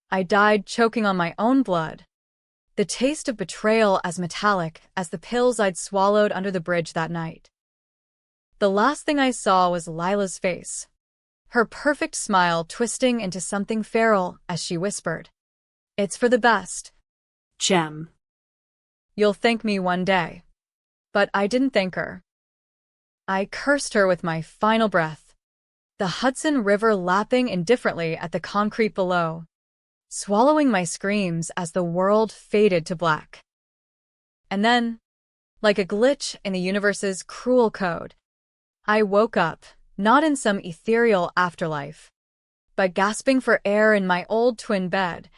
I died choking on my own blood, the taste of betrayal as metallic as the pills I'd swallowed under the bridge that night. The last thing I saw was Lila's face, her perfect smile twisting into something feral as she whispered, "It's for the best, Jem." you'll thank me one day." But I didn't thank her. I cursed her with my final breath, the Hudson River lapping indifferently at the concrete below, swallowing my screams as the world faded to black. And then, like a glitch in the universe's cruel code, I woke up, not in some ethereal afterlife, but gasping for air in my old twin bed,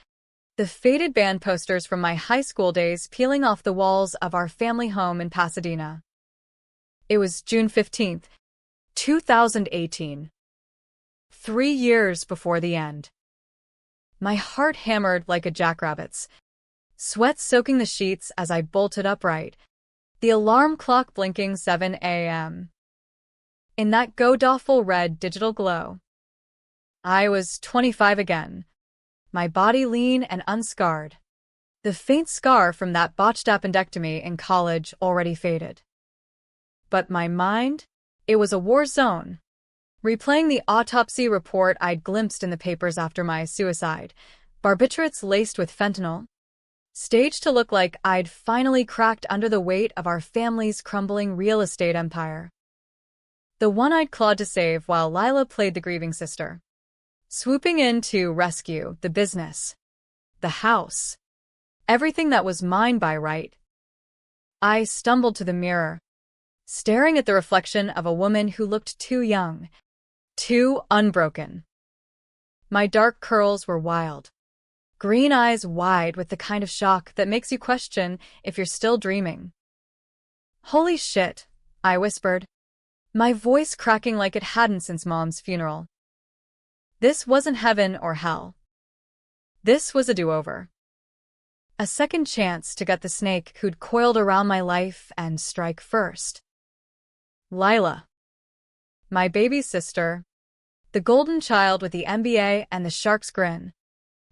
the faded band posters from my high school days peeling off the walls of our family home in Pasadena. It was June 15th, 2018. 3 years before the end. My heart hammered like a jackrabbit's, sweat soaking the sheets as I bolted upright, the alarm clock blinking 7 a.m. In that god-awful red digital glow, I was 25 again, my body lean and unscarred, the faint scar from that botched appendectomy in college already faded. But my mind? It was a war zone. Replaying the autopsy report I'd glimpsed in the papers after my suicide, barbiturates laced with fentanyl, staged to look like I'd finally cracked under the weight of our family's crumbling real estate empire. The one I'd clawed to save while Lila played the grieving sister, swooping in to rescue the business, the house, everything that was mine by right. I stumbled to the mirror, staring at the reflection of a woman who looked too young, too unbroken. My dark curls were wild, green eyes wide with the kind of shock that makes you question if you're still dreaming. "Holy shit," I whispered, my voice cracking like it hadn't since Mom's funeral. This wasn't heaven or hell. This was a do-over. A second chance to get the snake who'd coiled around my life and strike first. Lila. My baby sister, the golden child with the MBA and the shark's grin,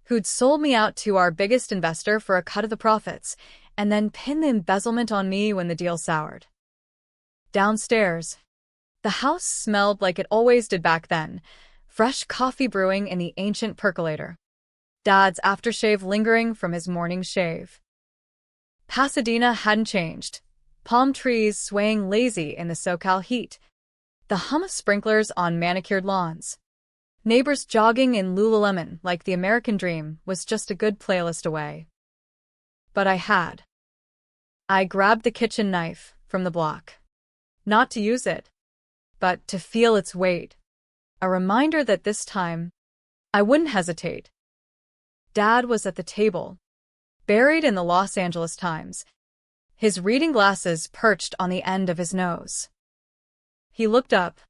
who'd sold me out to our biggest investor for a cut of the profits and then pinned the embezzlement on me when the deal soured. Downstairs, the house smelled like it always did back then, fresh coffee brewing in the ancient percolator, Dad's aftershave lingering from his morning shave. Pasadena hadn't changed, palm trees swaying lazy in the SoCal heat, the hum of sprinklers on manicured lawns, neighbors jogging in Lululemon like the American dream was just a good playlist away. But I grabbed the kitchen knife from the block, not to use it, but to feel its weight, a reminder that this time, I wouldn't hesitate. Dad was at the table, buried in the Los Angeles Times, his reading glasses perched on the end of his nose. He looked up,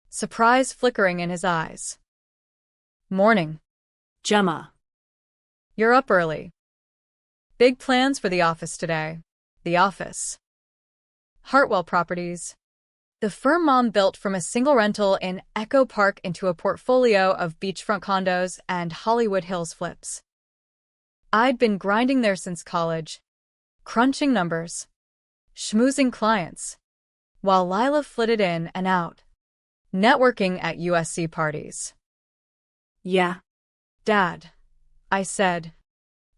surprise flickering in his eyes. "Morning, Gemma." you're up early. Big plans for the office today. The office. Hartwell Properties. The firm Mom built from a single rental in Echo Park into a portfolio of beachfront condos and Hollywood Hills flips. I'd been grinding there since college, crunching numbers, schmoozing clients, while Lila flitted in and out, networking at USC parties. "Yeah." "Dad," I said,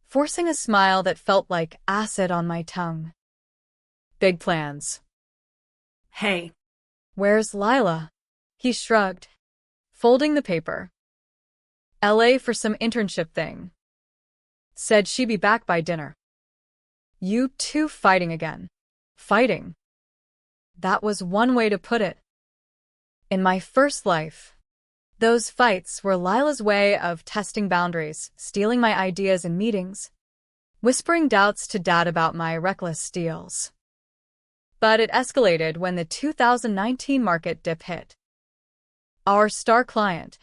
forcing a smile that felt like acid on my tongue. "Big plans." "Hey." "Where's Lila?" He shrugged, folding the paper. "LA for some internship thing. Said she'd be back by dinner." "You two fighting again." Fighting. That was one way to put it. In my first life, those fights were Lila's way of testing boundaries, stealing my ideas in meetings, whispering doubts to Dad about my reckless deals. But it escalated when the 2019 market dip hit. Our star client,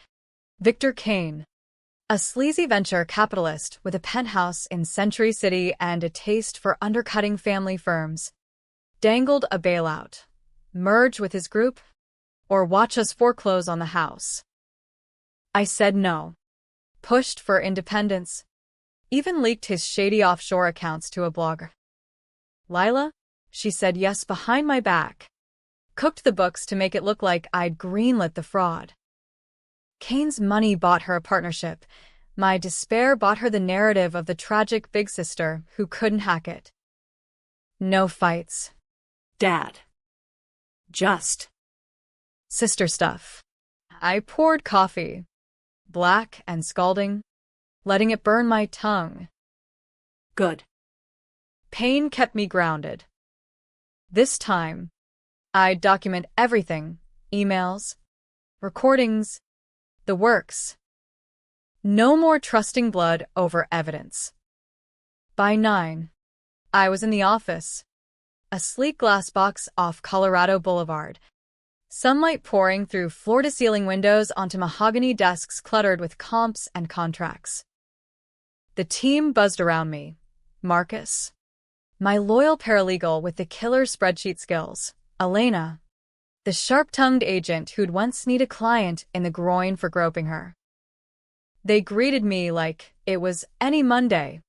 Victor Kane, a sleazy venture capitalist with a penthouse in Century City and a taste for undercutting family firms, dangled a bailout, merge with his group, or watch us foreclose on the house. I said no. pushed for independence, even leaked his shady offshore accounts to a blogger. Lila? She said yes behind my back. Cooked the books to make it look like I'd greenlit the fraud. Kane's money bought her a partnership. My despair bought her the narrative of the tragic big sister who couldn't hack it. No fights. Dad. Just. Sister stuff. I poured coffee, black and scalding, letting it burn my tongue. Good. Pain kept me grounded. This time, I'd document everything, emails, recordings, the works. No more trusting blood over evidence. By 9, I was in the office, a sleek glass box off Colorado Boulevard, sunlight pouring through floor-to-ceiling windows onto mahogany desks cluttered with comps and contracts. The team buzzed around me. Marcus, my loyal paralegal with the killer spreadsheet skills, Elena, the sharp-tongued agent who'd once kneed a client in the groin for groping her. They greeted me like it was any Monday,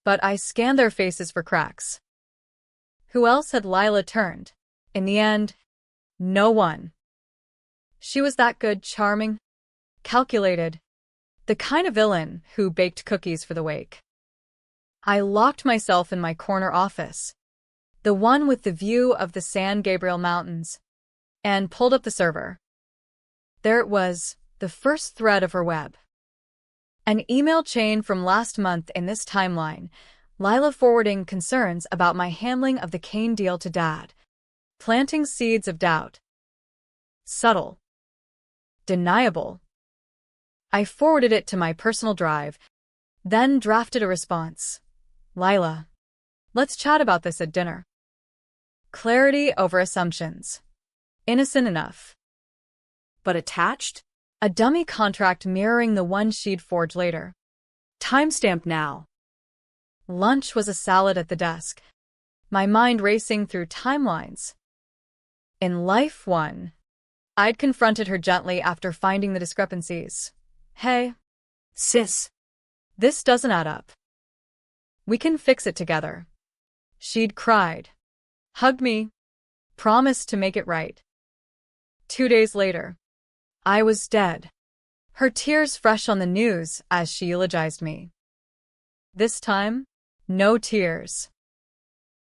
but I scanned their faces for cracks. Who else had Lila turned? In the end, no one. She was that good, charming, calculated, the kind of villain who baked cookies for the wake. I locked myself in my corner office, the one with the view of the San Gabriel Mountains, and pulled up the server. There it was, the first thread of her web. An email chain from last month in this timeline, Lila forwarding concerns about my handling of the Kane deal to Dad, planting seeds of doubt. Subtle. Deniable. I forwarded it to my personal drive, then drafted a response. Lila, let's chat about this at dinner. Clarity over assumptions. Innocent enough. But attached? A dummy contract mirroring the one she'd forged later. Timestamp now. Lunch was a salad at the desk, my mind racing through timelines. In Life 1, I'd confronted her gently after finding the discrepancies. Hey, sis, this doesn't add up. We can fix it together. She'd cried, hugged me, promised to make it right. 2 days later, I was dead, her tears fresh on the news as she eulogized me. This time, no tears.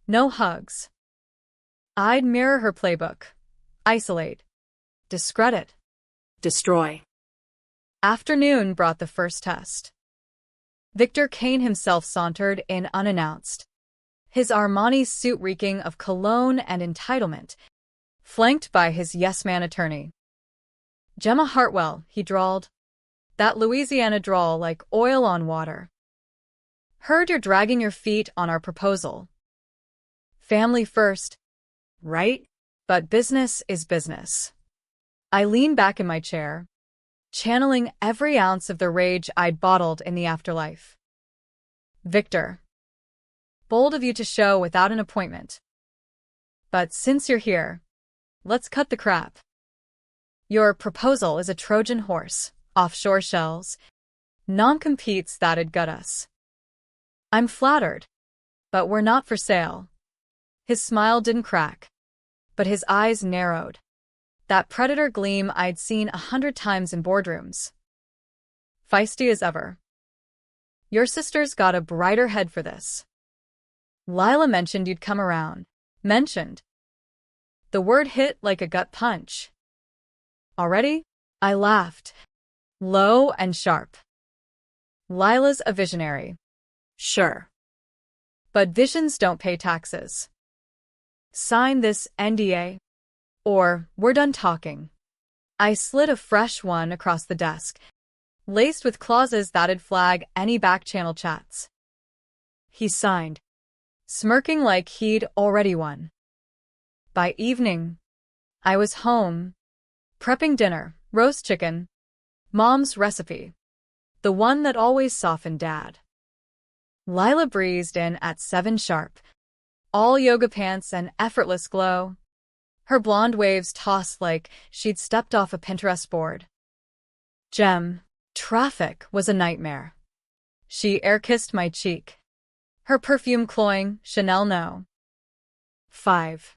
No hugs. I'd mirror her playbook. Isolate. Discredit. Destroy. Afternoon brought the first test. Victor Kane himself sauntered in unannounced, his Armani suit reeking of cologne and entitlement, flanked by his yes-man attorney. Gemma Hartwell, he drawled. That Louisiana drawl like oil on water. Heard you're dragging your feet on our proposal. Family first, right? But business is business. I leaned back in my chair, channeling every ounce of the rage I'd bottled in the afterlife. Victor. Bold of you to show without an appointment. But since you're here, let's cut the crap. Your proposal is a Trojan horse, offshore shells, non-competes that'd gut us. I'm flattered, but we're not for sale. His smile didn't crack, but his eyes narrowed. That predator gleam I'd seen 100 times in boardrooms. Feisty as ever. Your sister's got a brighter head for this. Lila mentioned you'd come around. Mentioned. The word hit like a gut punch. Already? I laughed. Low and sharp. Lila's a visionary. Sure. But visions don't pay taxes. Sign this NDA, or we're done talking. I slid a fresh one across the desk, laced with clauses that'd flag any back-channel chats. He signed, smirking like he'd already won. By evening, I was home, prepping dinner, roast chicken, Mom's recipe, the one that always softened Dad. Lila breezed in at 7 sharp, all yoga pants and effortless glow. Her blonde waves tossed like she'd stepped off a Pinterest board. Gem, Traffic was a nightmare. She air-kissed my cheek. Her perfume cloying, Chanel no. 5.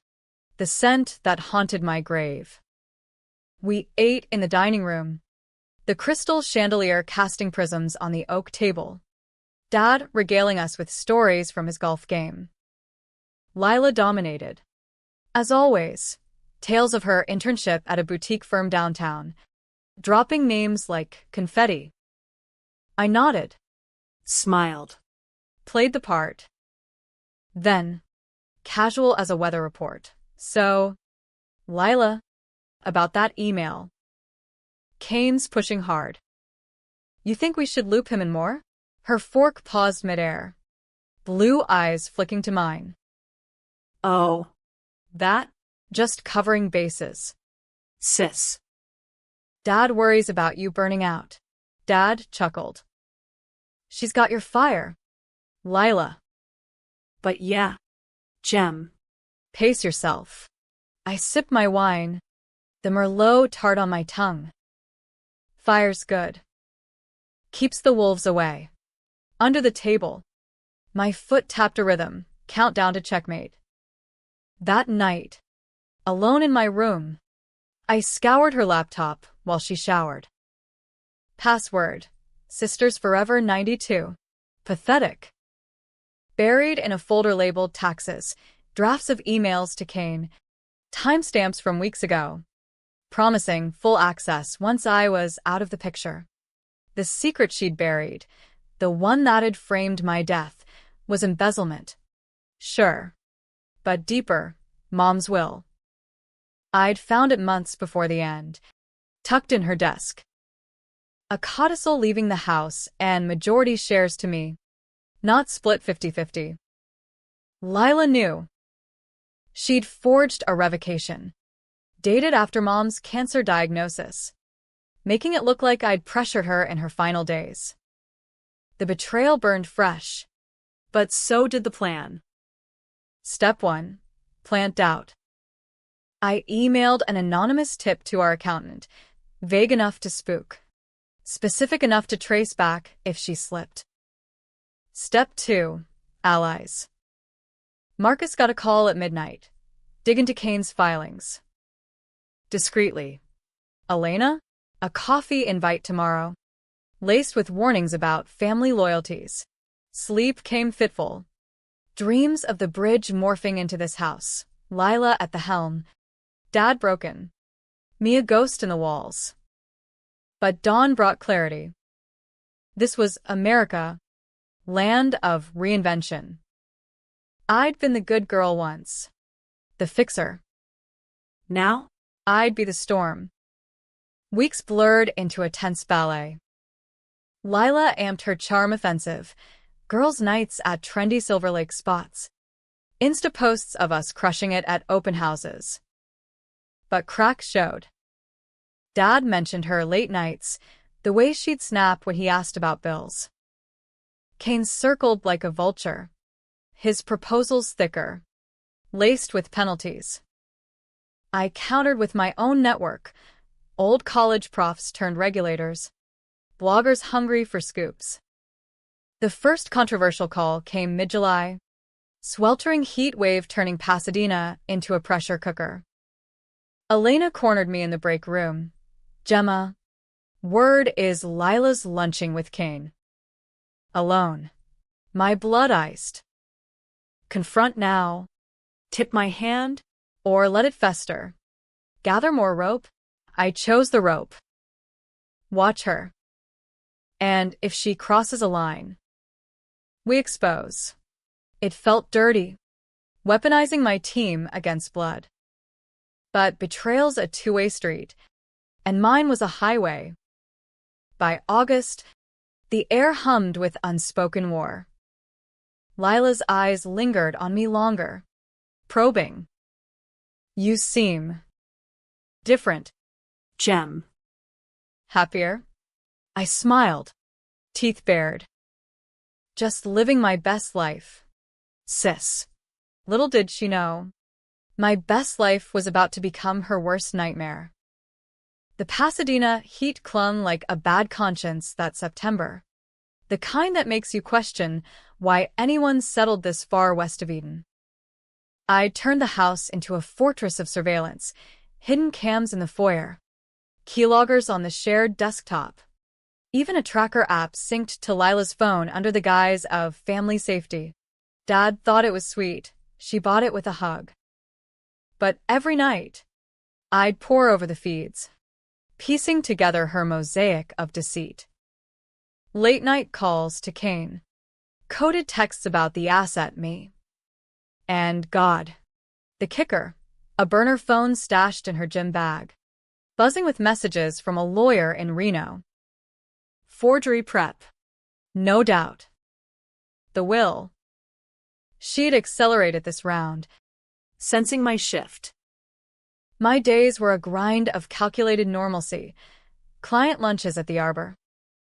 The scent that haunted my grave. We ate in the dining room, the crystal chandelier casting prisms on the oak table. Dad regaling us with stories from his golf game. Lila dominated. As always, tales of her internship at a boutique firm downtown, dropping names like confetti. I nodded, Smiled. played the part. Then, casual as a weather report. So, Lila, about that email. Kane's pushing hard. You think we should loop him in more? Her fork paused midair. Blue eyes flicking to mine. Oh, That? Just covering bases. sis. Dad worries about you burning out. Dad chuckled. She's got your fire. Lila, But yeah. Gem. pace yourself. I sip my wine, the Merlot tart on my tongue. Fire's good. Keeps the wolves away. Under the table, my foot tapped a rhythm, countdown to checkmate. That night, alone in my room, I scoured her laptop while she showered. Password, Sisters Forever 92. Pathetic. Buried in a folder labeled taxes, drafts of emails to Kane, timestamps from weeks ago, promising full access once I was out of the picture. The secret she'd buried, the one that had framed my death, was embezzlement. Sure. But deeper, Mom's will. I'd found it months before the end, tucked in her desk. A codicil leaving the house and majority shares to me, not split 50-50. Lila knew. She'd forged a revocation, dated after Mom's cancer diagnosis, making it look like I'd pressured her in her final days. The betrayal burned fresh, But so did the plan. Step 1. Plant doubt. I emailed an anonymous tip to our accountant, vague enough to spook, specific enough to trace back if she slipped. Step 2. Allies. Marcus got a call at midnight. Dig into Kane's filings. Discreetly. Elena? A coffee invite tomorrow. Laced with warnings about family loyalties. Sleep came fitful. Dreams of the bridge morphing into this house. Lila at the helm. Dad broken. Me a ghost in the walls. But dawn brought clarity. This was America, land of reinvention. I'd been the good girl once. The fixer. Now? I'd be the storm. Weeks blurred into a tense ballet. Lila amped her charm offensive. Girls' nights at trendy Silver Lake spots. Insta posts of us crushing it at open houses. But cracks showed. Dad mentioned her late nights, the way she'd snap when he asked about bills. Kane circled like a vulture. His proposals thicker, laced with penalties. I countered with my own network. Old college profs turned regulators. Bloggers hungry for scoops. The first controversial call came mid-July. Sweltering heat wave turning Pasadena into a pressure cooker. Elena cornered me in the break room. Gemma, word is Lila's lunching with Kane. Alone. My blood iced. Confront now. Tip my hand, or let it fester. Gather more rope. I chose the rope. Watch her. And if she crosses a line, we expose. It felt dirty, weaponizing my team against blood. But betrayal's a two-way street, and mine was a highway. By August, the air hummed with unspoken war. Lila's eyes lingered on me longer, probing. You seem different. Gem. Happier? I smiled, teeth bared. Just living my best life. Sis. Little did she know, my best life was about to become her worst nightmare. The Pasadena heat clung like a bad conscience that September. The kind that makes you question why anyone settled this far west of Eden. I turned the house into a fortress of surveillance, hidden cams in the foyer, keyloggers on the shared desktop. Even a tracker app synced to Lila's phone under the guise of family safety. Dad thought it was sweet. She bought it with a hug. But every night, I'd pore over the feeds, piecing together her mosaic of deceit. Late-night calls to Kane, coded texts about the asset me. And God, the kicker, a burner phone stashed in her gym bag, buzzing with messages from a lawyer in Reno. Forgery prep. No doubt. The will. She'd accelerated this round, Sensing my shift. My days were a grind of calculated normalcy. Client lunches at the Arbor,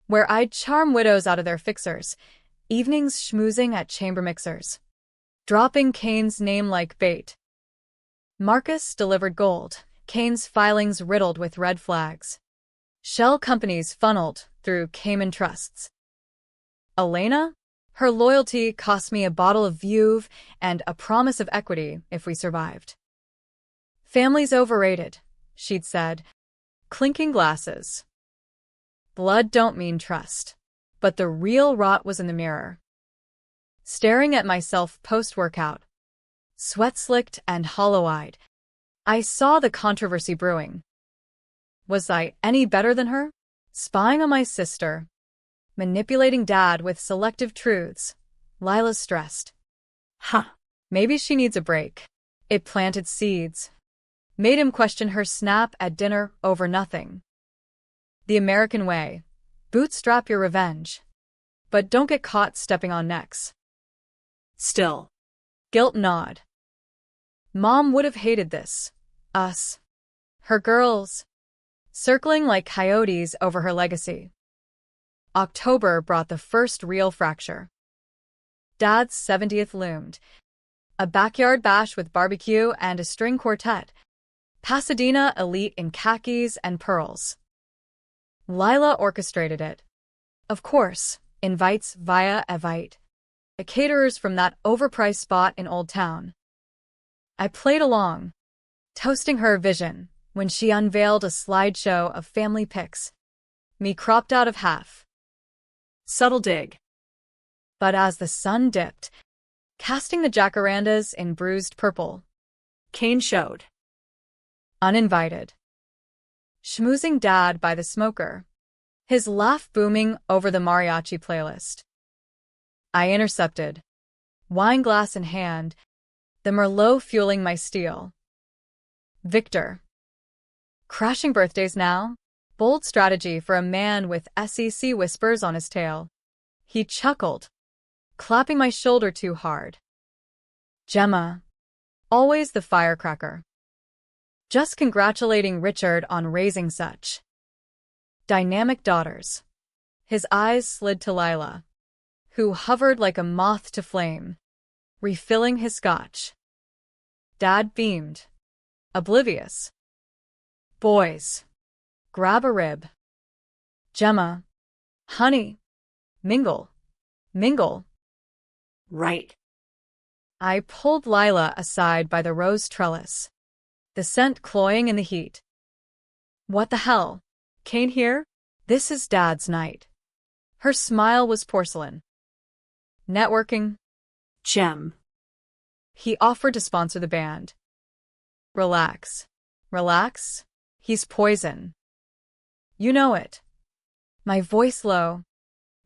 where I'd charm widows out of their fixers, evenings schmoozing at chamber mixers, dropping Kane's name like bait. Marcus delivered gold, Kane's filings riddled with red flags. Shell companies funneled through Cayman trusts. Elena? Her loyalty cost me a bottle of Veuve and a promise of equity if we survived. Family's overrated, she'd said, clinking glasses. Blood don't mean trust, but the real rot was in the mirror. Staring at myself post-workout, sweat-slicked and hollow-eyed, I saw the controversy brewing. Was I any better than her? Spying on my sister, manipulating Dad with selective truths. Lila's stressed. Maybe she needs a break. It planted seeds. Made him question her snap at dinner over nothing. The American way. Bootstrap your revenge. But don't get caught stepping on necks. Still. Guilt nod. Mom would have hated this. Us. Her girls. Circling like coyotes over her legacy. October brought the first real fracture. Dad's 70th loomed. A backyard bash with barbecue and a string quartet. Pasadena elite in khakis and pearls. Lila orchestrated it. Of course, invites via Evite, a caterers from that overpriced spot in Old Town. I played along, toasting her vision when she unveiled a slideshow of family pics, me cropped out of half. Subtle dig. But as the sun dipped, casting the jacarandas in bruised purple, Kane showed. Uninvited. Schmoozing Dad by the smoker, his laugh booming over the mariachi playlist. I intercepted, wine glass in hand, the Merlot fueling my steel. Victor. Crashing birthdays now? Bold strategy for a man with SEC whispers on his tail. He chuckled, clapping my shoulder too hard. Gemma. Always the firecracker. Just congratulating Richard on raising such dynamic daughters. His eyes slid to Lila, who hovered like a moth to flame, refilling his scotch. Dad beamed, oblivious. Boys. Grab a rib. Gemma. Honey. Mingle. Mingle. Right. I pulled Lila aside by the rose trellis, the scent cloying in the heat. What the hell? Kane here? This is Dad's night. Her smile was porcelain. Networking. Gem. He offered to sponsor the band. Relax. Relax. He's poison. You know it. My voice low.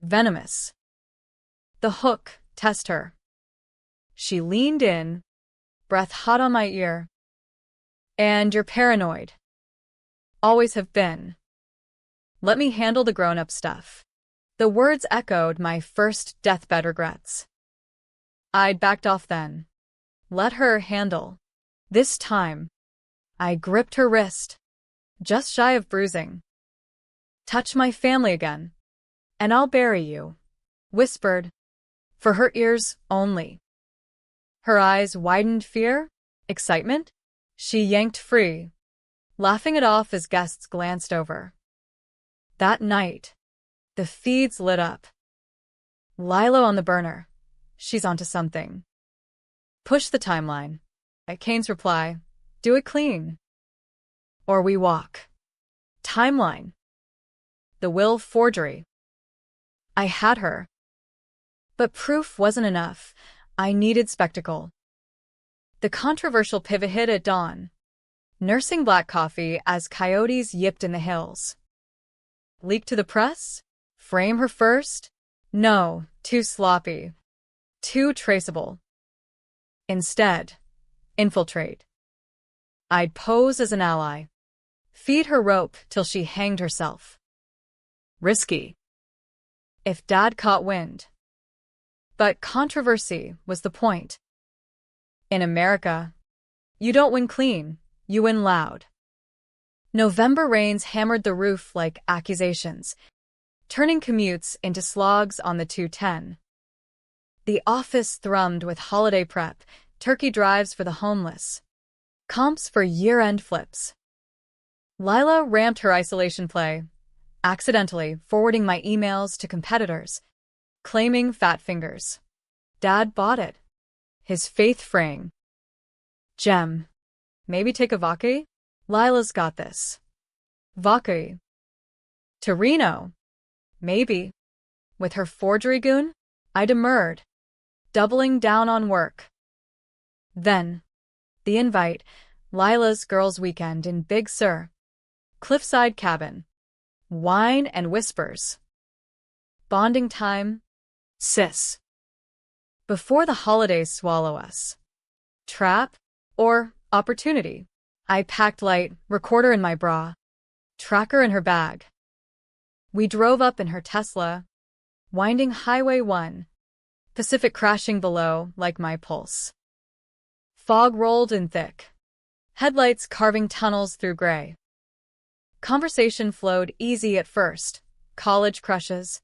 Venomous. The hook, test her. She leaned in, breath hot on my ear. And you're paranoid. Always have been. Let me handle the grown-up stuff. The words echoed my first deathbed regrets. I'd backed off then. Let her handle. This time. I gripped her wrist, just shy of bruising. Touch my family again, and I'll bury you, whispered, for her ears only. Her eyes widened fear, excitement. She yanked free, laughing it off as guests glanced over. That night, the feeds lit up. Lilo on the burner. She's onto something. Push the timeline. At Kane's reply, do it clean. Or we walk. Timeline. The will forgery. I had her. But proof wasn't enough. I needed spectacle. The controversial pivot hit at dawn. Nursing black coffee as coyotes yipped in the hills. Leak to the press? Frame her first? No, too sloppy. Too traceable. Instead, infiltrate. I'd pose as an ally. Feed her rope till she hanged herself. Risky. If Dad caught wind. But controversy was the point. In America, you don't win clean, you win loud. November rains hammered the roof like accusations, turning commutes into slogs on the 210. The office thrummed with holiday prep, turkey drives for the homeless, comps for year-end flips. Lila ramped her isolation play, accidentally forwarding my emails to competitors, claiming fat fingers. Dad bought it. His faith fraying. Gem. Maybe take a vodka? Lila's got this. Vodka. Torino. Maybe. With her forgery goon? I demurred, doubling down on work. Then, the invite, Lila's girls' weekend in Big Sur. Cliffside cabin. Wine and whispers. Bonding time. Sis. Before the holidays swallow us. Trap or opportunity. I packed light, recorder in my bra, tracker in her bag. We drove up in her Tesla, winding Highway 1, Pacific crashing below like my pulse. Fog rolled in thick, headlights carving tunnels through gray. Conversation flowed easy at first, college crushes,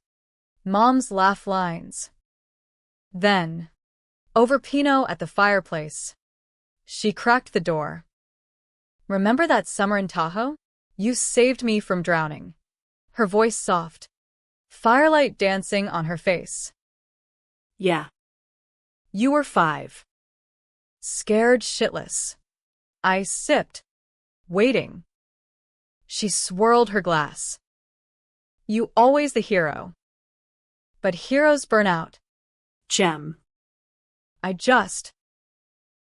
mom's laugh lines. Then, over Pinot at the fireplace, she cracked the door. Remember that summer in Tahoe? You saved me from drowning. Her voice soft, firelight dancing on her face. Yeah. You were 5. Scared shitless. I sipped, waiting. She swirled her glass. You always the hero. But heroes burn out. Gem. I just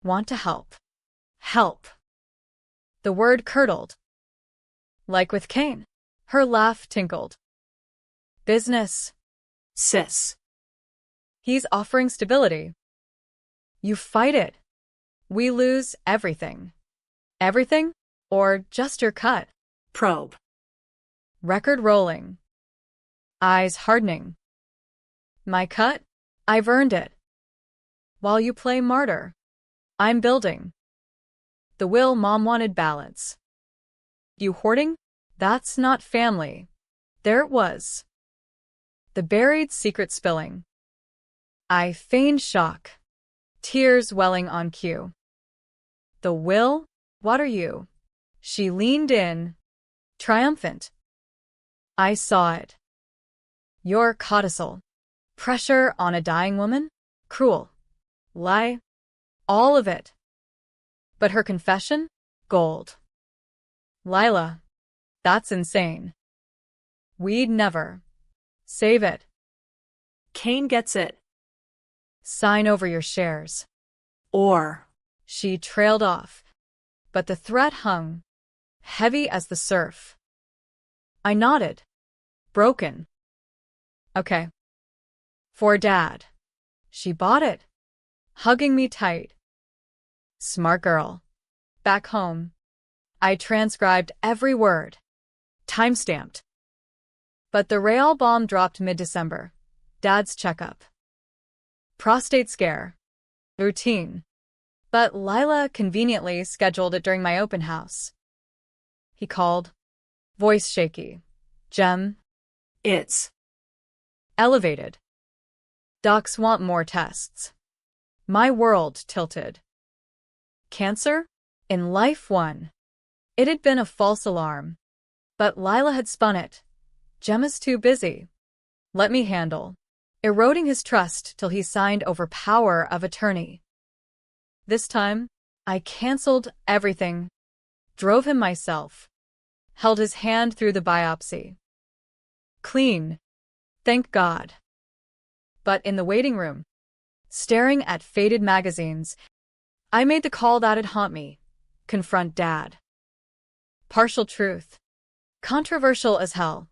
want to help. Help. The word curdled. Like with Kane. Her laugh tinkled. Business. Sis. He's offering stability. You fight it. We lose everything. Everything? Or just your cut? Probe. Record rolling. Eyes hardening. My cut? I've earned it. While you play martyr, I'm building. The will Mom wanted balance. You hoarding? That's not family. There it was. The buried secret spilling. I feigned shock. Tears welling on cue. The will? What are you? She leaned in, triumphant. I saw it. Your codicil. Pressure on a dying woman? Cruel. Lie. All of it. But her confession? Gold. Lila. That's insane. We'd never. Save it. Kane gets it. Sign over your shares. Or. She trailed off, but the threat hung, heavy as the surf. I nodded. Broken. Okay. For Dad. She bought it, hugging me tight. Smart girl. Back home, I transcribed every word, time-stamped. But the Real bomb dropped mid-December. Dad's checkup. Prostate scare. Routine. But Lila conveniently scheduled it during my open house. He called, voice shaky. Gem. It's elevated. Docs want more tests. My world tilted. Cancer? In life 1. It had been a false alarm. But Lila had spun it. Gemma's too busy. Let me handle. Eroding his trust till he signed over power of attorney. This time, I canceled everything. Drove him myself. Held his hand through the biopsy. Clean. Thank God. But in the waiting room, staring at faded magazines, I made the call that'd haunt me. Confront Dad. Partial truth. Controversial as hell.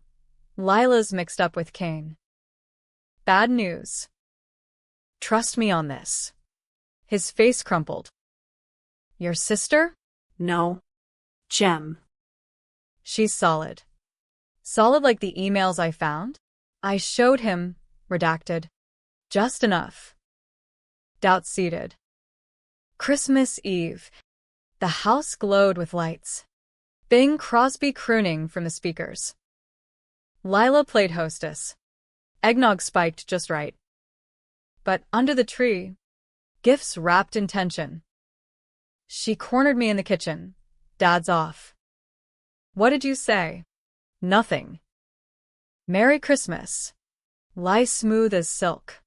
Lila's mixed up with Kane. Bad news. Trust me on this. His face crumpled. Your sister? No. Gem. She's solid. Solid like the emails I found? I showed him, redacted. Just enough. Doubt seated. Christmas Eve. The house glowed with lights. Bing Crosby crooning from the speakers. Lila played hostess. Eggnog spiked just right. But under the tree, gifts wrapped in tension. She cornered me in the kitchen. Dad's off. What did you say? Nothing. Merry Christmas. Lie smooth as silk.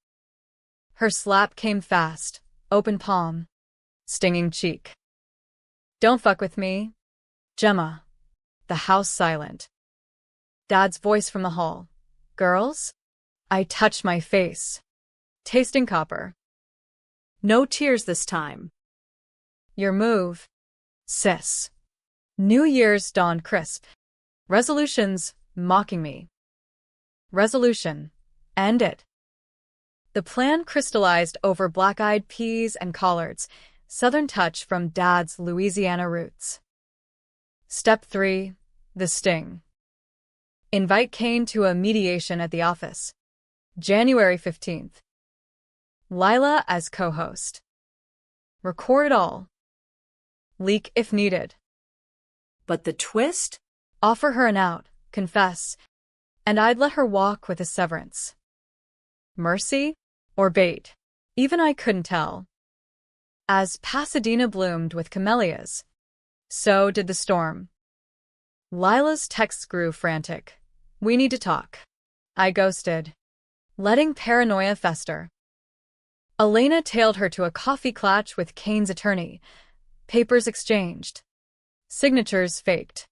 Her slap came fast, open palm, stinging cheek. Don't fuck with me. Gemma. The house silent. Dad's voice from the hall. Girls? I touched my face. Tasting copper. No tears this time. Your move. Sis. New Year's dawned crisp. Resolutions mocking me. Resolution. End it. The plan crystallized over black-eyed peas and collards, Southern touch from Dad's Louisiana roots. Step 3. The sting. Invite Kane to a mediation at the office. January 15th. Lila as co-host. Record it all. Leak if needed. But the twist? Offer her an out, confess, and I'd let her walk with a severance. Mercy? Or bait? Even I couldn't tell. As Pasadena bloomed with camellias, so did the storm. Lila's texts grew frantic. We need to talk. I ghosted, letting paranoia fester. Elena tailed her to a coffee clutch with Kane's attorney. Papers exchanged. Signatures faked.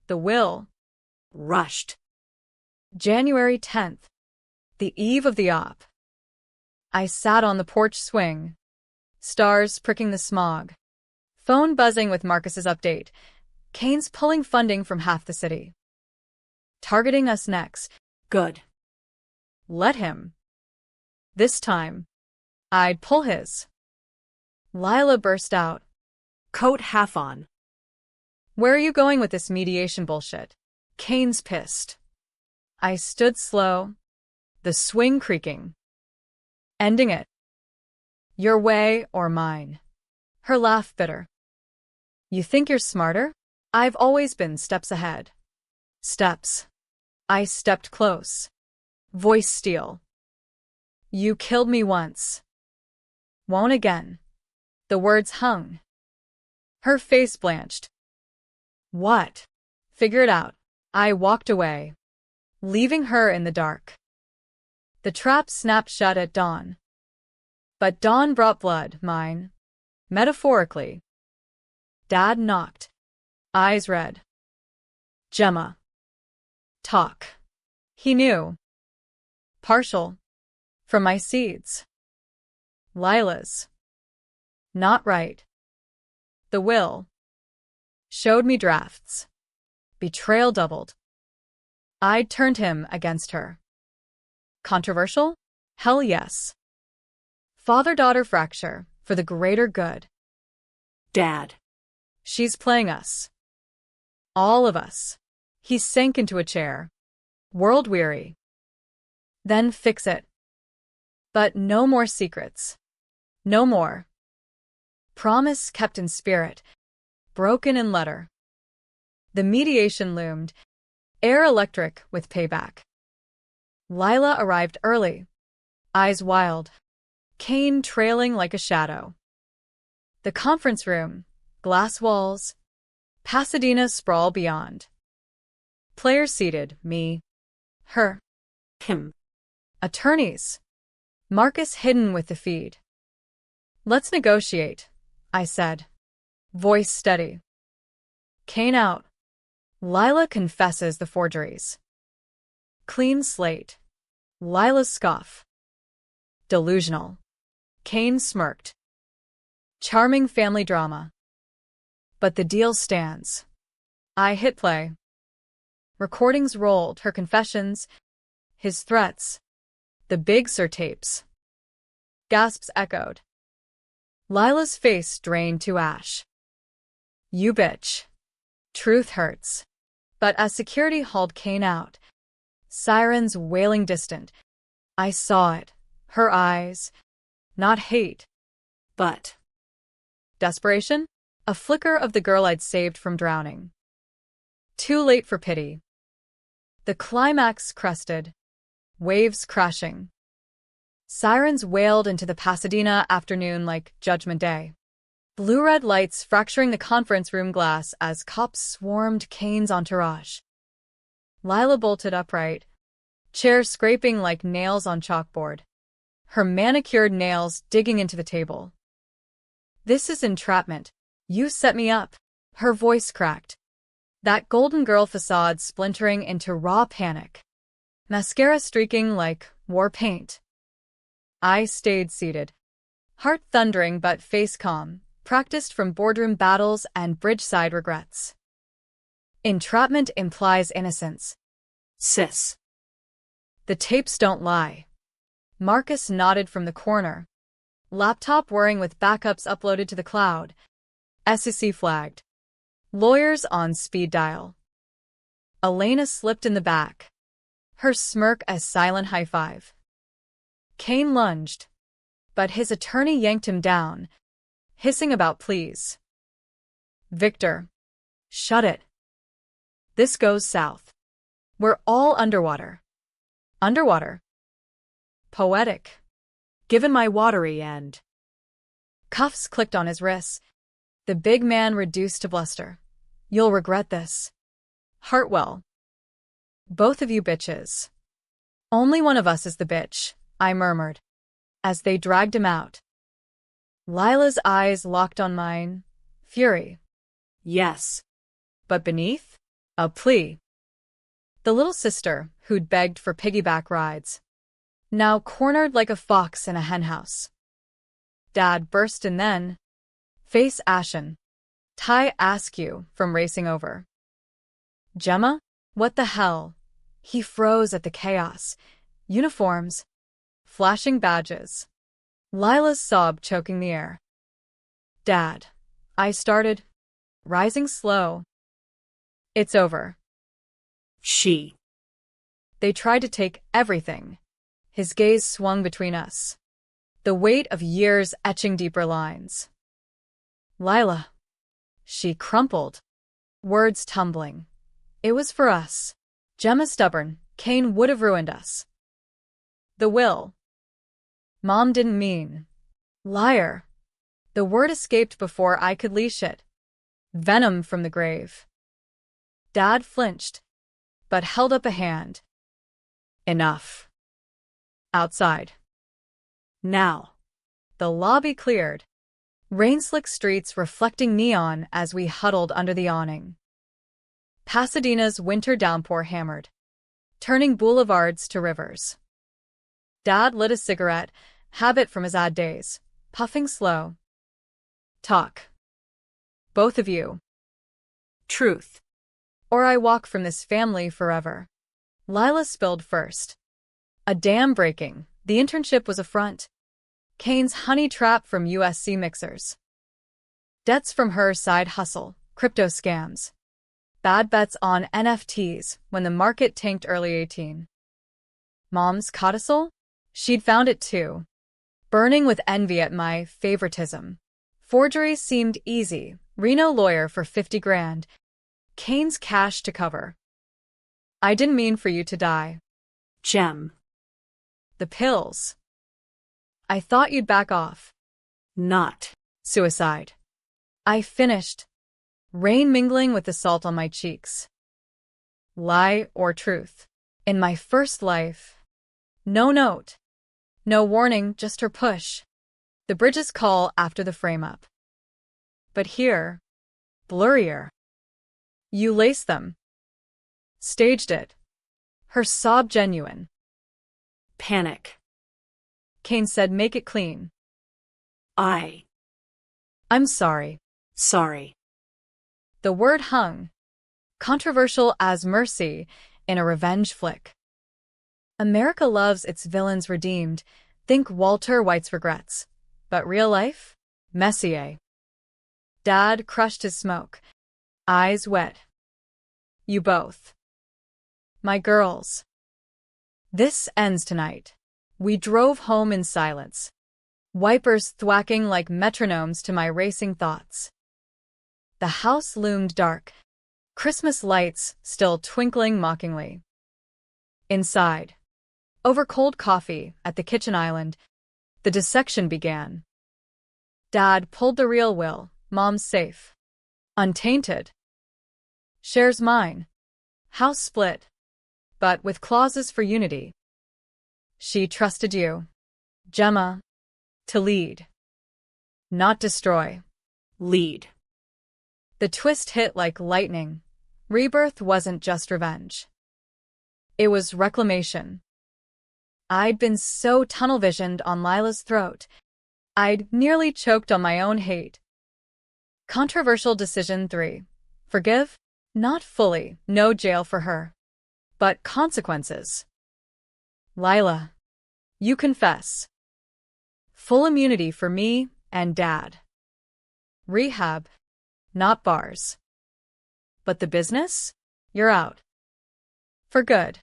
The will. Rushed. January 10th. The eve of the op. I sat on the porch swing. Stars pricking the smog. Phone buzzing with Marcus's update. Kane's pulling funding from half the city. Targeting us next. Good. Let him. This time, I'd pull his. Lila burst out. Coat half on. Where are you going with this mediation bullshit? Kane's pissed. I stood slow, the swing creaking. Ending it. Your way or mine. Her laugh bitter. You think you're smarter? I've always been steps ahead. Steps. I stepped close. Voice steel. You killed me once. Won't again. The words hung. Her face blanched. What? Figure it out. I walked away, leaving her in the dark. The trap snapped shut at dawn. But dawn brought blood, mine. Metaphorically. Dad knocked. Eyes red. Gemma. Talk. He knew. Partial. From my seeds. Lila's. Not right. The will. Showed me drafts. Betrayal doubled. I'd turned him against her. Controversial? Hell yes. Father-daughter fracture for the greater good. Dad. She's playing us. All of us. He sank into a chair. World-weary. Then fix it. But no more secrets. No more. Promise kept in spirit. Broken in letter. The mediation loomed. Air electric with payback. Lila arrived early. Eyes wild. Kane trailing like a shadow. The conference room. Glass walls. Pasadena sprawl beyond. Players seated, me, her, Him. attorneys. Marcus hidden with the feed. Let's negotiate, I said. Voice steady. Kane out. Lila confesses the forgeries. Clean slate. Lila's scoff. Delusional. Kane smirked. Charming family drama. But the deal stands. I hit play. Recordings rolled, her confessions, his threats, the Big Sur tapes. Gasps echoed. Lila's face drained to ash. You bitch. Truth hurts. But as security hauled Kane out, sirens wailing distant, I saw it. Her eyes. Not hate. But. Desperation? A flicker of the girl I'd saved from drowning. Too late for pity. The climax crested. Waves crashing. Sirens wailed into the Pasadena afternoon like Judgment Day. Blue-red lights fracturing the conference room glass as cops swarmed Kane's entourage. Lila bolted upright, chair scraping like nails on chalkboard, her manicured nails digging into the table. This is entrapment. You set me up. Her voice cracked. That golden girl facade splintering into raw panic. Mascara streaking like war paint. I stayed seated. Heart thundering but face calm, practiced from boardroom battles and bridgeside regrets. Entrapment implies innocence. Sis. The tapes don't lie. Marcus nodded from the corner. Laptop whirring with backups uploaded to the cloud. SEC flagged. Lawyers on speed dial. Elena slipped in the back. Her smirk a silent high five. Kane lunged, but his attorney yanked him down, hissing about pleas. Victor. Shut it. This goes south. We're all underwater. Underwater. Poetic. Given my watery end. Cuffs clicked on his wrists. The big man reduced to bluster. You'll regret this. Hartwell. Both of you bitches. Only one of us is the bitch, I murmured, as they dragged him out. Lila's eyes locked on mine. Fury. Yes. But beneath? A plea. The little sister, who'd begged for piggyback rides, now cornered like a fox in a henhouse. Dad burst in then, face ashen. Ty askew from racing over. Gemma? What the hell? He froze at the chaos. Uniforms. Flashing badges. Lila's sob choking the air. Dad. I started, rising slow. It's over. She. They tried to take everything. His gaze swung between us. The weight of years etching deeper lines. Lila. She crumpled. Words tumbling. It was for us. Gemma stubborn. Kane would have ruined us. The will. Mom didn't mean. Liar. The word escaped before I could leash it. Venom from the grave. Dad flinched, but held up a hand. Enough. Outside. Now. The lobby cleared. Rain-slick streets reflecting neon as we huddled under the awning. Pasadena's winter downpour hammered, turning boulevards to rivers. Dad lit a cigarette, habit from his ad days, puffing slow. Talk. Both of you. Truth. Or I walk from this family forever. Lila spilled first. A dam breaking. The internship was a front. Kane's honey trap from USC mixers. Debts from her side hustle, crypto scams. Bad bets on NFTs when the market tanked early 18. Mom's codicil? She'd found it too. Burning with envy at my favoritism. Forgery seemed easy. Reno lawyer for 50 grand. Kane's cash to cover. I didn't mean for you to die. Gem. The pills. I thought you'd back off. Not. Suicide. I finished. rain mingling with the salt on my cheeks. Lie or truth? In my first life. No note. No warning, just her push. The bridges call after the frame-up. But here, blurrier. You laced them. Staged it. Her sob genuine. Panic. Kane said, make it clean. I'm sorry. sorry. The word hung. Controversial as mercy in a revenge flick. America loves its villains redeemed. Think Walter White's regrets. But real life? Messier. Dad crushed his smoke. Eyes wet. You both. My girls. This ends tonight. We drove home in silence. Wipers thwacking like metronomes to my racing thoughts. The house loomed dark. Christmas lights still twinkling mockingly. Inside, over cold coffee at the kitchen island, the dissection began. Dad pulled the real will. Mom's safe. Untainted. Shares mine. House split. But with clauses for unity. She trusted you, Gemma, to lead. Not destroy. Lead. The twist hit like lightning. Rebirth wasn't just revenge. It was reclamation. I'd been so tunnel-visioned on Lila's throat, I'd nearly choked on my own hate. Controversial decision 3. Forgive? Not fully, no jail for her. But consequences. Lila. You confess. Full immunity for me and Dad. Rehab. Not bars. But the business? You're out. For good.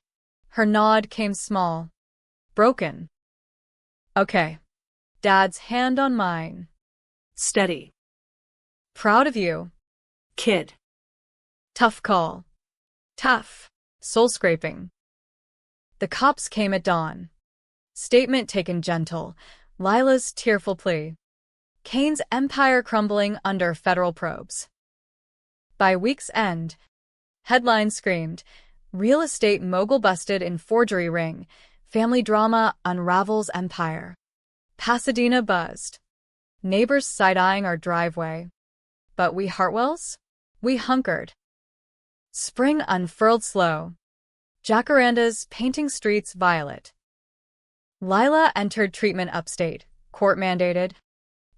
Her nod came small. Broken. Okay. Dad's hand on mine. Steady. Proud of you. Kid. Tough call. Tough. Soul-scraping. The cops came at dawn. Statement taken gentle. Lila's tearful plea. Kane's empire crumbling under federal probes. By week's end, headlines screamed, real estate mogul busted in forgery ring, family drama unravels empire. Pasadena buzzed. Neighbors side-eyeing our driveway. But we Hartwells? We hunkered. Spring unfurled slow. Jacarandas painting streets violet. Lila entered treatment upstate, court-mandated.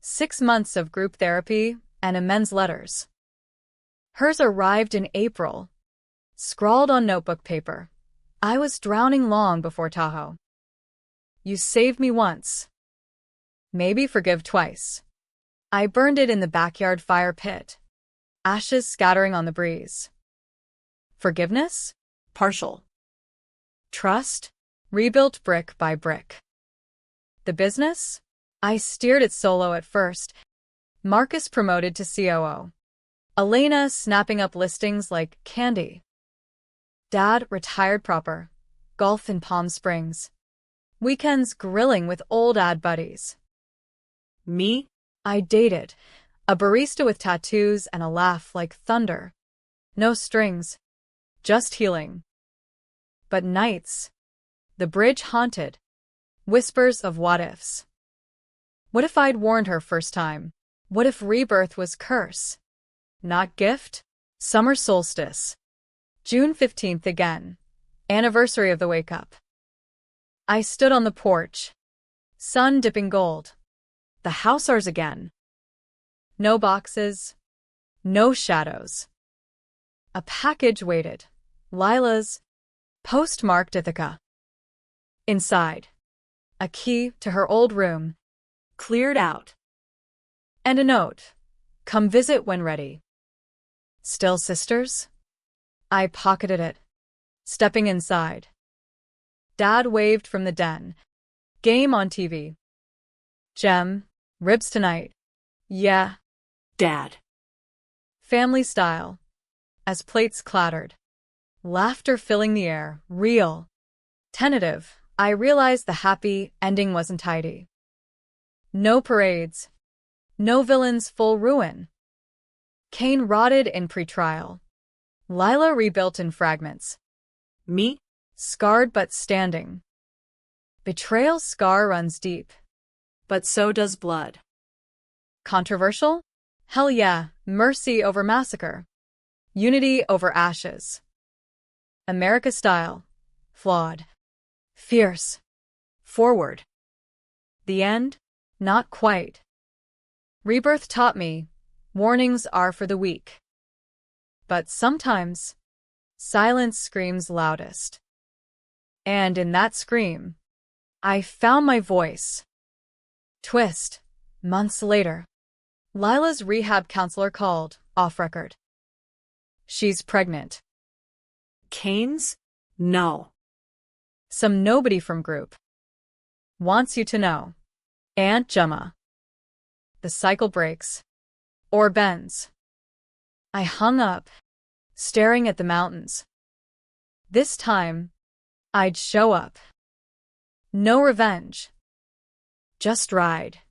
6 months of group therapy and amends letters. Hers arrived in April. Scrawled on notebook paper. I was drowning long before Tahoe. You saved me once. Maybe forgive twice. I burned it in the backyard fire pit. Ashes scattering on the breeze. Forgiveness? Partial. Trust? Rebuilt brick by brick. The business? I steered it solo at first. Marcus promoted to COO. Elena snapping up listings like candy. Dad retired proper. Golf in Palm Springs. Weekends grilling with old ad buddies. Me? I dated. A barista with tattoos and a laugh like thunder. No strings. Just healing. But nights. The bridge haunted. Whispers of what-ifs. What if I'd warned her first time? What if rebirth was curse? Not gift? Summer solstice. June 15th again. Anniversary of the wake-up. I stood on the porch. Sun dipping gold. The house ours again. No boxes. No shadows. A package waited. Lila's. Postmarked Ithaca. Inside. A key to her old room. Cleared out. And a note. Come visit when ready. Still sisters? I pocketed it. Stepping inside. Dad waved from the den. Game on TV. Gem, ribs tonight. Yeah. Dad. Family style. As plates clattered. Laughter filling the air, real. Tentative, I realized the happy ending wasn't tidy. No parades. No villains full ruin. Cain rotted in pretrial. Lila rebuilt in fragments. Me? Scarred but standing. Betrayal's scar runs deep. But so does blood. Controversial? Hell yeah, mercy over massacre. Unity over ashes. America style. Flawed. Fierce. Forward. The end? Not quite. Rebirth taught me, warnings are for the weak. But sometimes, silence screams loudest. And in that scream, I found my voice. Twist. Months later. Lila's rehab counselor called, off record. She's pregnant. Cain's? No. Some nobody from group. Wants you to know. Aunt Gemma. The cycle breaks. Or bends. I hung up, staring at the mountains. This time, I'd show up. No revenge. Just ride.